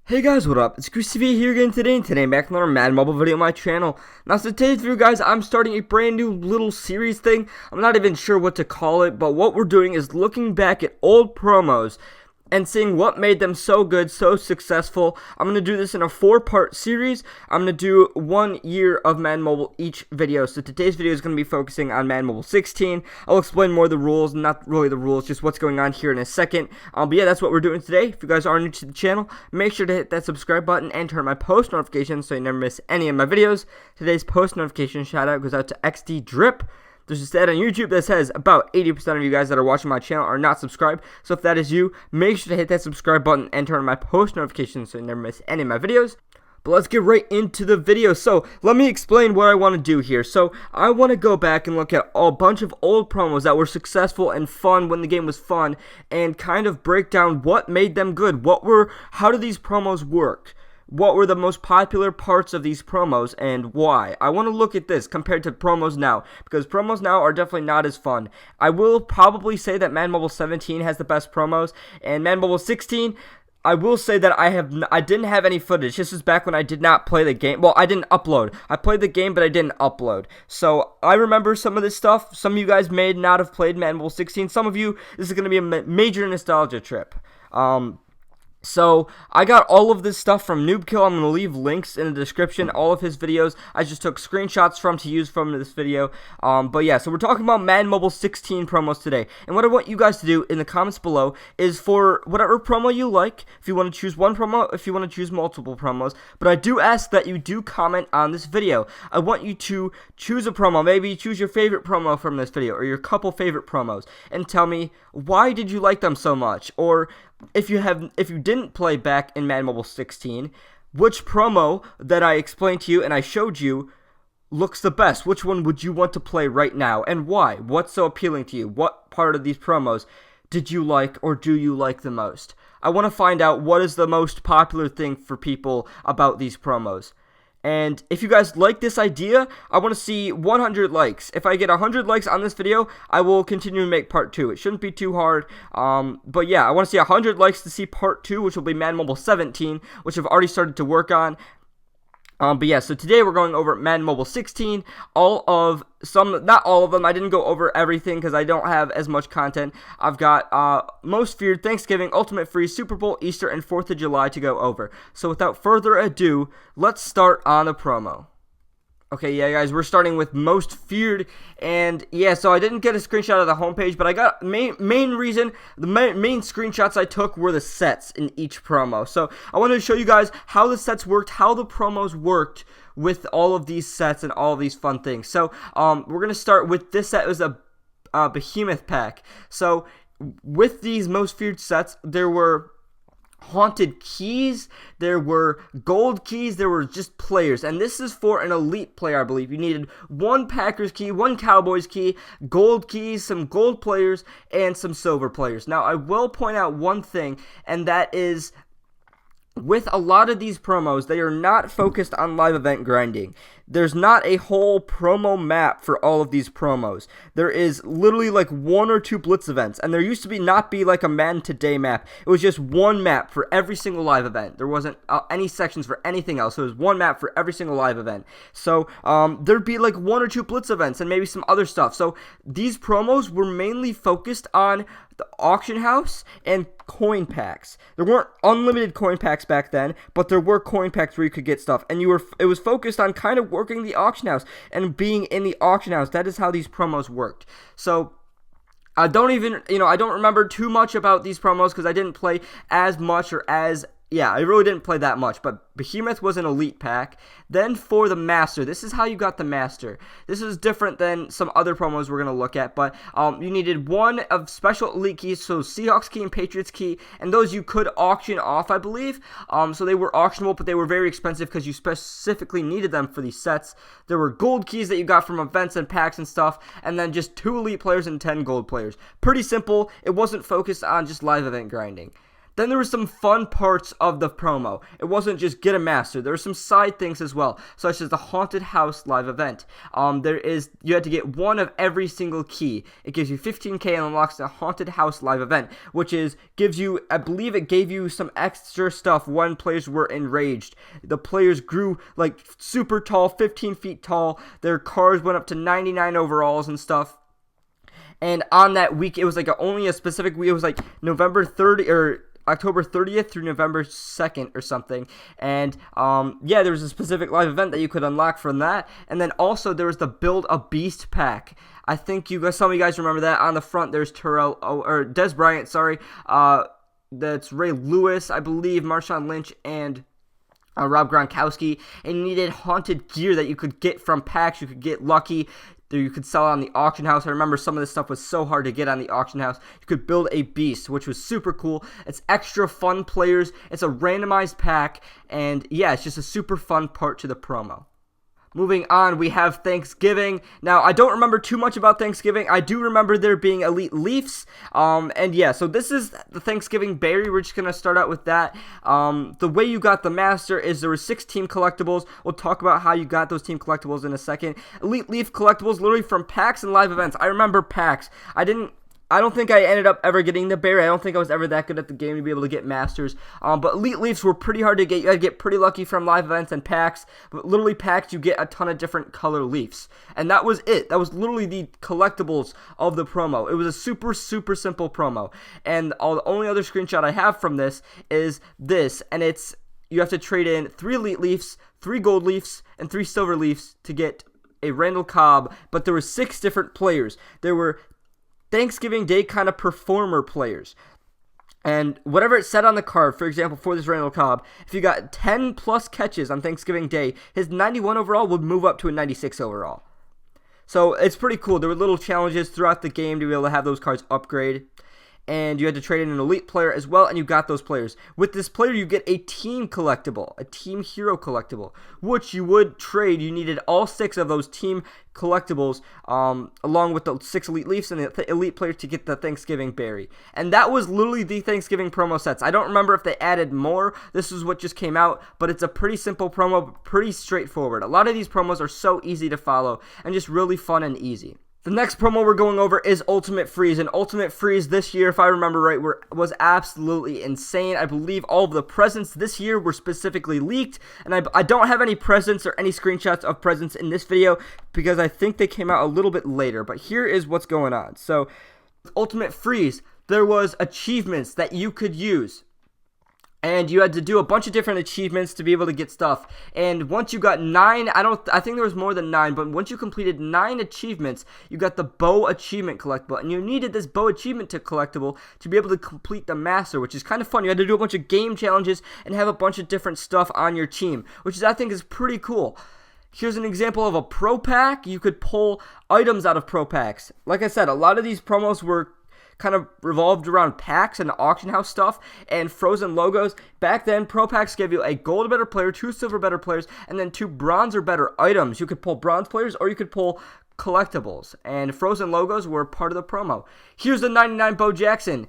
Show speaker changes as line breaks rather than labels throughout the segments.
Hey guys, what up? It's TV here again today, and today I'm back with another Madden Mobile video on my channel. Now, so today's video, guys, I'm starting a brand new little series thing. I'm not even sure what to call it, but what we're doing is looking back at old promos and seeing what made them so good, so successful. I'm going to do this in a 4-part series. I'm going to do 1 year of Madden Mobile each video. So today's video is going to be focusing on Madden Mobile 16. I'll explain more of the rules, not really the rules, just what's going on here in a second. But yeah, that's what we're doing today. If you guys are new to the channel, make sure to hit that subscribe button and turn on my post notifications so you never miss any of my videos. Today's post notification shout out goes out to XD Drip. There's a stat on YouTube that says about 80% of you guys that are watching my channel are not subscribed. So if that is you, make sure to hit that subscribe button and turn on my post notifications so you never miss any of my videos. But let's get right into the video. So let me explain what I want to do here. So I want to go back and look at a bunch of old promos that were successful and fun when the game was fun, and kind of break down what made them good. How do these promos work? What were the most popular parts of these promos and why? I want to look at this compared to promos now, because promos now are definitely not as fun. I will probably say that Madden Mobile 17 has the best promos, and Madden Mobile 16, I will say that I didn't have any footage. This was back when I did not play the game. Well, I didn't upload. I played the game, but I didn't upload. So I remember some of this stuff. Some of you guys may not have played Madden Mobile 16. Some of you, this is going to be a major nostalgia trip. So, I got all of this stuff from NoobKill. I'm going to leave links in the description, all of his videos. I just took screenshots to use from this video. But yeah, so we're talking about Madden Mobile 16 promos today. And what I want you guys to do in the comments below is for whatever promo you like, if you want to choose one promo, if you want to choose multiple promos. But I do ask that you do comment on this video. I want you to choose a promo, maybe choose your favorite promo from this video, or your couple favorite promos, and tell me, why did you like them so much? Or if you didn't play back in Madden Mobile 16, which promo that I explained to you and I showed you looks the best? Which one would you want to play right now, and why? What's so appealing to you? What part of these promos did you like or do you like the most? I want to find out what is the most popular thing for people about these promos. And if you guys like this idea, I want to see 100 likes. If I get 100 likes on this video, I will continue to make part 2. It shouldn't be too hard. But yeah, I want to see 100 likes to see part 2, which will be Madden Mobile 17, which I've already started to work on. But yeah, so today we're going over Madden Mobile 16, not all of them. I didn't go over everything because I don't have as much content. I've got Most Feared, Thanksgiving, Ultimate Freeze, Super Bowl, Easter, and 4th of July to go over. So without further ado, let's start on the promo. Okay, yeah, guys, we're starting with Most Feared, and yeah, so I didn't get a screenshot of the homepage, but I got the main screenshots I took were the sets in each promo. So I wanted to show you guys how the sets worked, how the promos worked with all of these sets and all of these fun things. So we're gonna start with this set. It was a Behemoth pack. So with these Most Feared sets, there were haunted keys, there were gold keys, there were just players, and this is for an elite player. I believe you needed one Packers key, one Cowboys key, gold keys, some gold players, and some silver players. Now I will point out one thing, and that is, with a lot of these promos, they are not focused on live event grinding. There's not a whole promo map for all of these promos. There is literally like 1 or 2 blitz events, and there used to not be like a Madden Today map. It was just one map for every single live event. There wasn't any sections for anything else. So it was one map for every single live event. So there'd be like 1 or 2 blitz events and maybe some other stuff. So these promos were mainly focused on the auction house and coin packs. There weren't unlimited coin packs back then, but there were coin packs where you could get stuff, and it was focused on kind of working the auction house and being in the auction house. That is how these promos worked. So I don't remember too much about these promos because I didn't play as much I really didn't play that much, but Behemoth was an elite pack. Then for the Master, this is how you got the Master. This is different than some other promos we're going to look at, but you needed one of special elite keys, so Seahawks key and Patriots key, and those you could auction off, I believe. So they were auctionable, but they were very expensive because you specifically needed them for these sets. There were gold keys that you got from events and packs and stuff, and then just 2 elite players and 10 gold players. Pretty simple. It wasn't focused on just live event grinding. Then there were some fun parts of the promo. It wasn't just get a master. There were some side things as well, such as the Haunted House live event. You had to get one of every single key. It gives you 15k and unlocks the Haunted House live event, which gives you, I believe it gave you some extra stuff when players were enraged. The players grew like super tall, 15 feet tall. Their cars went up to 99 overalls and stuff. And on that week, it was like only a specific week. It was like November 30 or October 30th through November 2nd or something. And yeah, there was a specific live event that you could unlock from that. And then also there was the Build a Beast pack. I think some of you guys remember that. On the front, there's Des Bryant, sorry. That's Ray Lewis, I believe, Marshawn Lynch, and Rob Gronkowski. And you needed haunted gear that you could get from packs. You could get lucky. You could sell it on the auction house. I remember some of this stuff was so hard to get on the auction house. You could build a beast, which was super cool. It's extra fun players. It's a randomized pack. And yeah, it's just a super fun part to the promo. Moving on, we have Thanksgiving. Now, I don't remember too much about Thanksgiving. I do remember there being Elite Leafs. And yeah, so this is the Thanksgiving berry. We're just going to start out with that. The way you got the master is there were 6 team collectibles. We'll talk about how you got those team collectibles in a second. Elite Leaf collectibles literally from packs and live events. I remember packs. I don't think I ended up ever getting the berry. I don't think I was ever that good at the game to be able to get masters. But Elite Leafs were pretty hard to get. You had to get pretty lucky from live events and packs. But literally packs, you get a ton of different color Leafs. And that was it. That was literally the collectibles of the promo. It was a super, super simple promo. And the only other screenshot I have from this is this. And you have to trade in 3 Elite Leafs, 3 Gold Leafs, and 3 Silver Leafs to get a Randall Cobb. But there were 6 different players. There were Thanksgiving Day kind of performer players. And whatever it said on the card, for example, for this Randall Cobb, if you got 10 plus catches on Thanksgiving Day, his 91 overall would move up to a 96 overall. So it's pretty cool. There were little challenges throughout the game to be able to have those cards upgrade. And you had to trade in an elite player as well, and you got those players. With this player, you get a team collectible, a team hero collectible, which you would trade. You needed all 6 of those team collectibles, along with the 6 elite Leafs and the elite players to get the Thanksgiving berry. And that was literally the Thanksgiving promo sets. I don't remember if they added more. This is what just came out, but it's a pretty simple promo, pretty straightforward. A lot of these promos are so easy to follow and just really fun and easy. The next promo we're going over is Ultimate Freeze, and Ultimate Freeze this year, if I remember right, was absolutely insane. I believe all of the presents this year were specifically leaked, and I don't have any presents or any screenshots of presents in this video because I think they came out a little bit later, but here is what's going on. So, Ultimate Freeze, there was achievements that you could use. And you had to do a bunch of different achievements to be able to get stuff. And once you got 9, I think there was more than 9, but once you completed 9 achievements, you got the Bow Achievement collectible. And you needed this Bow Achievement collectible to be able to complete the Master, which is kind of fun. You had to do a bunch of game challenges and have a bunch of different stuff on your team, which I think is pretty cool. Here's an example of a Pro Pack. You could pull items out of Pro Packs. Like I said, a lot of these promos were kind of revolved around packs and auction house stuff and frozen logos. Back then, Pro Packs gave you a gold or better player, 2 silver better players, and then 2 bronze or better items. You could pull bronze players or you could pull collectibles, and frozen logos were part of the promo. Here's the 99 Bo Jackson.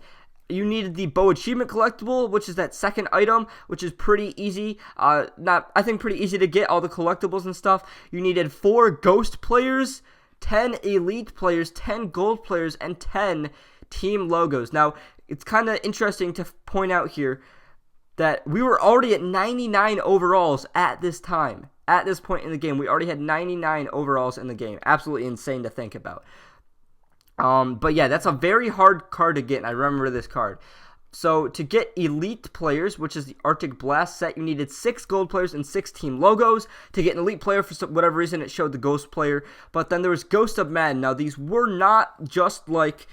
You needed the Bow Achievement collectible, which is that second item, which is pretty easy. I think pretty easy to get, all the collectibles and stuff. You needed 4 ghost players, 10 elite players, 10 gold players, and 10 team logos. Now, it's kind of interesting to point out here that we were already at 99 overalls at this time. At this point in the game, we already had 99 overalls in the game. Absolutely insane to think about. But yeah, that's a very hard card to get, and I remember this card. So, to get elite players, which is the Arctic Blast set, you needed 6 gold players and 6 team logos. To get an elite player, for whatever reason, it showed the ghost player. But then there was Ghost of Madden. Now, these were not just like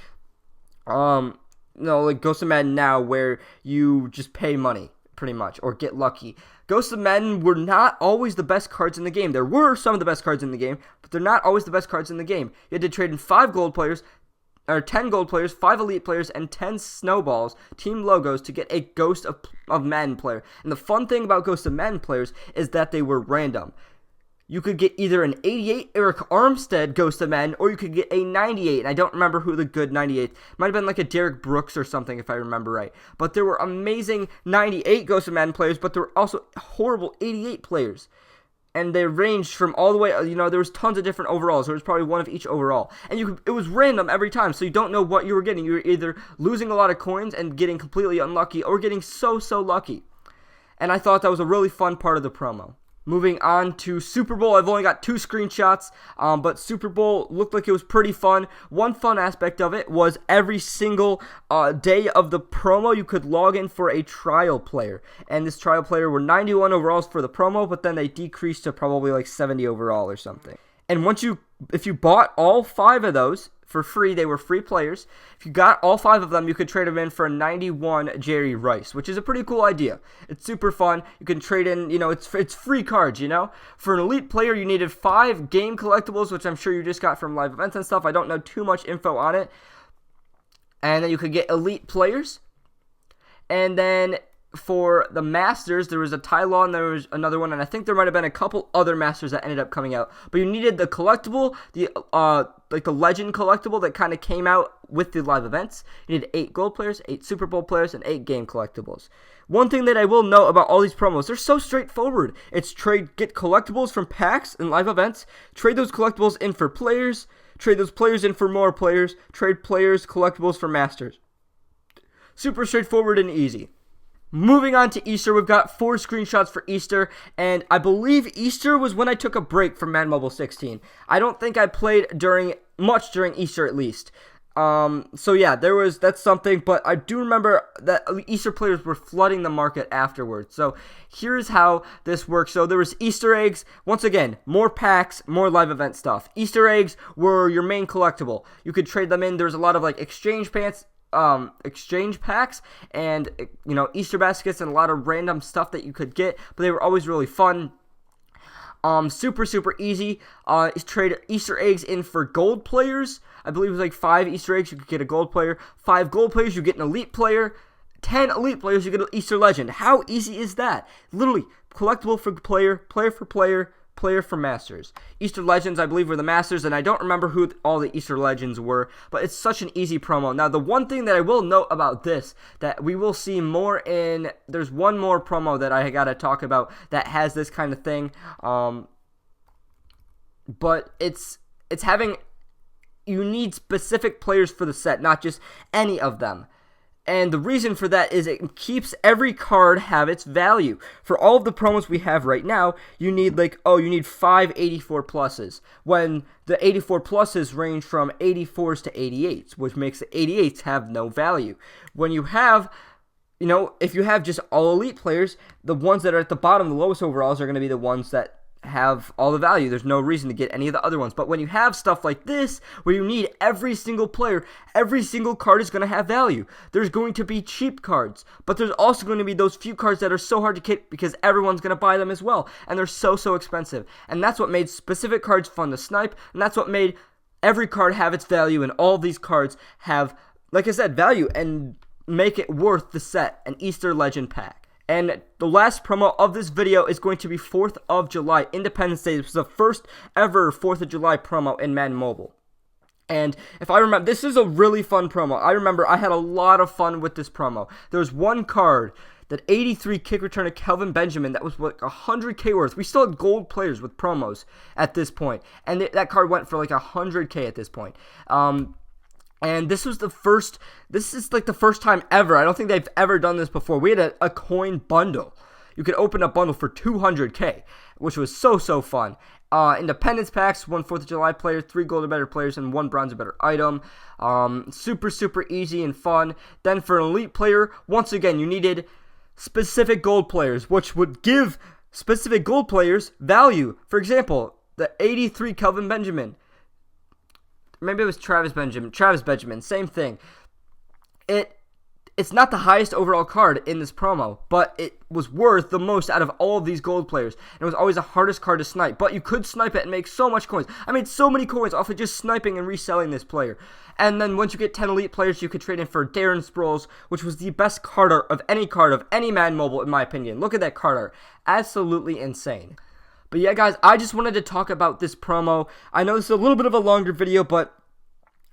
like Ghost of Madden now, where you just pay money, pretty much, or get lucky. Ghost of Madden were not always the best cards in the game. There were some of the best cards in the game, but they're not always the best cards in the game. You had to trade in 5 gold players, or 10 gold players, 5 elite players, and 10 snowballs, team logos, to get a Ghost of Madden player. And the fun thing about Ghost of Madden players is that they were random. you could get either an 88 Eric Armstead Ghost of Madden, or you could get a 98, and I don't remember who the good 98, might have been like a Derek Brooks or something if I remember right, but there were amazing 98 Ghost of Madden players, but there were also horrible 88 players, and they ranged from all the way, there was tons of different overalls. There was probably one of each overall. And it was random every time, so you don't know what you were getting. You were either losing a lot of coins and getting completely unlucky, or getting so lucky. And I thought that was a really fun part of the promo. Moving on to Super Bowl, I've only got 2 screenshots, but Super Bowl looked like it was pretty fun. One fun aspect of it was every single day of the promo, you could log in for a trial player. And this trial player were 91 overalls for the promo, but then they decreased to probably like 70 overall or something. And if you bought all 5 of those for free, they were free players. If you got all 5 of them, you could trade them in for a 91 Jerry Rice, which is a pretty cool idea. It's super fun. You can trade in, it's free cards, For an elite player, you needed 5 game collectibles, which I'm sure you just got from live events and stuff. I don't know too much info on it. And then you could get elite players. And then for the Masters, there was a Ty Law and there was another one, and I think there might have been a couple other Masters that ended up coming out. But you needed the collectible, the Legend collectible that kind of came out with the live events. You needed 8 gold players, 8 Super Bowl players, and 8 game collectibles. One thing that I will note about all these promos, they're so straightforward. It's get collectibles from packs and live events, trade those collectibles in for players, trade those players in for more players, trade players collectibles for Masters. Super straightforward and easy. Moving on to Easter, we've got 4 screenshots for Easter, and I believe Easter was when I took a break from Madden Mobile 16. I don't think I played much during Easter at least. So yeah, that's something, but I do remember that Easter players were flooding the market afterwards. So here's how this works. So there was Easter eggs. Once again, more packs, more live event stuff. Easter eggs were your main collectible. You could trade them in. There's a lot of like exchange packs and Easter baskets and a lot of random stuff that you could get, but they were always really fun. Super easy. Trade Easter eggs in for gold players. I believe it was like 5 Easter eggs, you could get a gold player. 5 gold players, you get an elite player. 10 elite players, you get an Easter legend. How easy is that? Literally, collectible for player for player for Masters. Easter Legends, I believe, were the Masters, and I don't remember who all the Easter Legends were, but it's such an easy promo. Now, the one thing that I will note about this, that we will see more in, there's one more promo that I gotta talk about that has this kind of thing, but it's having, you need specific players for the set, not just any of them. And the reason for that is it keeps every card have its value. For all of the promos we have right now, you need you need 5 84 pluses. When the 84 pluses range from 84s to 88s, which makes the 88s have no value. When you have, if you have just all elite players, the ones that are at the bottom, the lowest overalls, are going to be the ones that have all the value. There's no reason to get any of the other ones. But when you have stuff like this, where you need every single player, every single card is going to have value. There's going to be cheap cards, but there's also going to be those few cards that are so hard to get because everyone's going to buy them as well, and they're so expensive. And that's what made specific cards fun to snipe, and that's what made every card have its value, and all these cards have, like I said, value and make it worth the set, an Easter Legend pack. And the last promo of this video is going to be 4th of July, Independence Day. This was the first ever 4th of July promo in Madden Mobile. And if I remember, this is a really fun promo. I remember I had a lot of fun with this promo. There was one card, that 83 kick return of Kelvin Benjamin, that was like 100k worth. We still had gold players with promos at this point. And that card went for like 100k at this point. And this is like the first time ever. I don't think they've ever done this before. We had a coin bundle. You could open a bundle for 200k, which was so fun. Independence packs, 1 4th of July player, 3 gold or better players, and 1 bronze or better item. Super easy and fun. Then for an elite player, once again, you needed specific gold players, which would give specific gold players value. For example, the 83 Kelvin Benjamin. Maybe it was Travis Benjamin, same thing. It's not the highest overall card in this promo, but it was worth the most out of all of these gold players. And it was always the hardest card to snipe, but you could snipe it and make so much coins. I made so many coins off of just sniping and reselling this player. And then once you get 10 elite players, you could trade in for Darren Sproles, which was the best card art of any Madden Mobile, in my opinion. Look at that card art. Absolutely insane. But yeah, guys, I just wanted to talk about this promo. I know this is a little bit of a longer video, but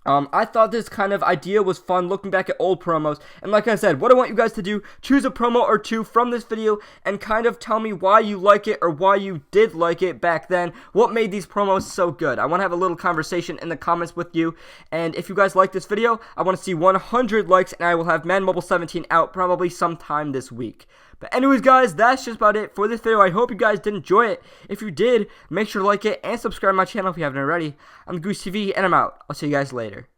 I thought this kind of idea was fun, looking back at old promos. And like I said, what I want you guys to do, choose a promo or two from this video and kind of tell me why you like it or why you did like it back then. What made these promos so good? I want to have a little conversation in the comments with you. And if you guys like this video, I want to see 100 likes, and I will have Madden Mobile 17 out probably sometime this week. But anyways, guys, that's just about it for this video. I hope you guys did enjoy it. If you did, make sure to like it and subscribe to my channel if you haven't already. I'm Goose TV, and I'm out. I'll see you guys later.